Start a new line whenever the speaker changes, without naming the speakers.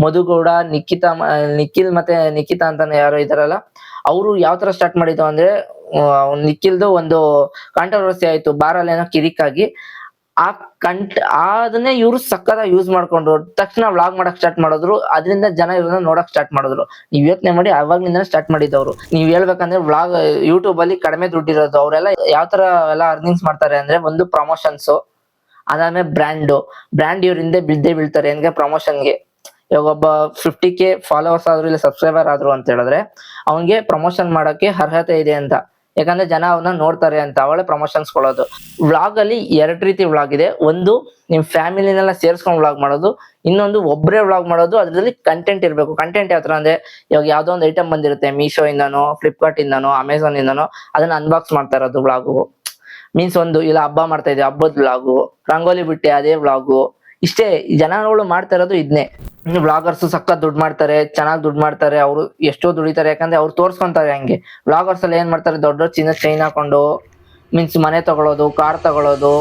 ಮಧುಗೌಡ, ನಿಖಿಲ್ ಮತ್ತೆ ನಿಖಿತಾ ಅಂತಾನೆ ಯಾರೋ ಇದಾರಲ್ಲ, ಅವರು ಯಾವ ತರ ಸ್ಟಾರ್ಟ್ ಮಾಡಿದ್ದು ಅಂದ್ರೆ ನಿಖಿಲ್ದು ಒಂದು ಕಾಂಟ್ರವರ್ಸಿ ಆಯ್ತು ಬಾರಲ್ಲಿ ಏನೋ ಕಿರಿಕಾಗಿ. ಅದನ್ನೇ ಇವ್ರು ಸಕ್ಕತ್ತಾಗಿ ಯೂಸ್ ಮಾಡ್ಕೊಂಡ್ರು. ತಕ್ಷಣ ವ್ಲಾಗ್ ಮಾಡಕ್ ಸ್ಟಾರ್ಟ್ ಮಾಡಿದ್ರು. ಅದರಿಂದ ಜನ ಇವ್ರನ್ನ ನೋಡಕ್ ಸ್ಟಾರ್ಟ್ ಮಾಡಿದ್ರು. ನೀವ್ ಯೋಚನೆ ಮಾಡಿ, ಅವಾಗ್ಲಿಂದಾನೇ ಸ್ಟಾರ್ಟ್ ಮಾಡಿದವ್ರು. ನೀವ್ ಹೇಳ್ಬೇಕಂದ್ರೆ ವ್ಲಾಗ್ ಯೂಟ್ಯೂಬ್ ಅಲ್ಲಿ ಕಡಿಮೆ ದುಡ್ಡಿರೋದು. ಅವರೆಲ್ಲ ಯಾವ ತರ ಎಲ್ಲ ಅರ್ನಿಂಗ್ಸ್ ಮಾಡ್ತಾರೆ ಅಂದ್ರೆ, ಒಂದು ಪ್ರಮೋಷನ್ಸ್, ಅದಾದ್ಮೇಲೆ ಬ್ರ್ಯಾಂಡ್ ಇವ್ರ ಹಿಂದೆ ಬಿದ್ದೇ ಬೀಳ್ತಾರೆ ಹೆಂಗೆ ಪ್ರಮೋಷನ್ಗೆ. ಇವಾಗ ಒಬ್ಬ 50K ಫಾಲೋವರ್ಸ್ ಆದ್ರು ಇಲ್ಲ ಸಬ್ಸ್ಕ್ರೈಬರ್ ಆದ್ರು ಅಂತ ಹೇಳಿದ್ರೆ ಅವನ್ಗೆ ಪ್ರಮೋಷನ್ ಮಾಡಕ್ಕೆ ಅರ್ಹತೆ ಇದೆ ಅಂತ. ಯಾಕಂದ್ರೆ ಜನ ಅವನ್ನ ನೋಡ್ತಾರೆ ಅಂತ ಅವಳೆ ಪ್ರಮೋಷನ್ಸ್ ಕೊಡೋದು. ವ್ಲಾಗ್ ಅಲ್ಲಿ 2 ರೀತಿ ವ್ಲಾಗ್ ಇದೆ. ಒಂದು ನಿಮ್ ಫ್ಯಾಮಿಲಿನೆಲ್ಲ ಸೇರ್ಸ್ಕೊಂಡ್ ವ್ಲಾಗ್ ಮಾಡೋದು, ಇನ್ನೊಂದು ಒಬ್ರೇ ವ್ಲಾಗ್ ಮಾಡೋದು. ಅದ್ರಲ್ಲಿ ಕಂಟೆಂಟ್ ಇರ್ಬೇಕು. ಕಂಟೆಂಟ್ ಯಾವ ತರ ಅಂದ್ರೆ, ಇವಾಗ ಯಾವ್ದೋ ಒಂದು ಐಟಮ್ ಬಂದಿರುತ್ತೆ ಮೀಶೋ ಇಂದಾನೋ, ಫ್ಲಿಪ್ಕಾರ್ಟ್ ಇಂದಾನೋ, ಅಮೆಝಾನ್ ಇಂದಾನೋ, ಅದನ್ನ ಅನ್ಬಾಕ್ಸ್ ಮಾಡ್ತಾ ಇರೋದು ವ್ಲಾಗು. ಮೀನ್ಸ್ ಒಂದು ಇಲ್ಲ ಹಬ್ಬ ಮಾಡ್ತಾ ಇದ್ದೆ ಹಬ್ಬದ ವ್ಲಾಗು, ರಂಗೋಲಿ ಬಿಟ್ಟೆ ಅದೇ ವ್ಲಾಗು. ಇಷ್ಟೇ ಜನಗಳು ಮಾಡ್ತಾ ಇರೋದು ಇದನ್ನೇ. ಇನ್ನು ವ್ಲಾಗರ್ಸ್ ಸಖತ್ ದುಡ್ಡು ಮಾಡ್ತಾರೆ, ಚೆನ್ನಾಗಿ ದುಡ್ಡು ಮಾಡ್ತಾರೆ. ಅವರು ಎಷ್ಟೋ ದುಡಿತಾರೆ, ಯಾಕಂದ್ರೆ ಅವ್ರು ತೋರ್ಸ್ಕೊಂತಾರೆ ಹಂಗೆ. ವ್ಲಾಗರ್ಸ್ ಅಲ್ಲಿ ಏನ್ ಮಾಡ್ತಾರೆ, ದೊಡ್ಡ ಚಿನ್ನ ಚೈನ್ ಹಾಕೊಂಡು ಮೀನ್ಸ್ ಮನೆ ತಗೊಳ್ಳೋದು, ಕಾರ್ ತಗೊಳ್ಳೋದು,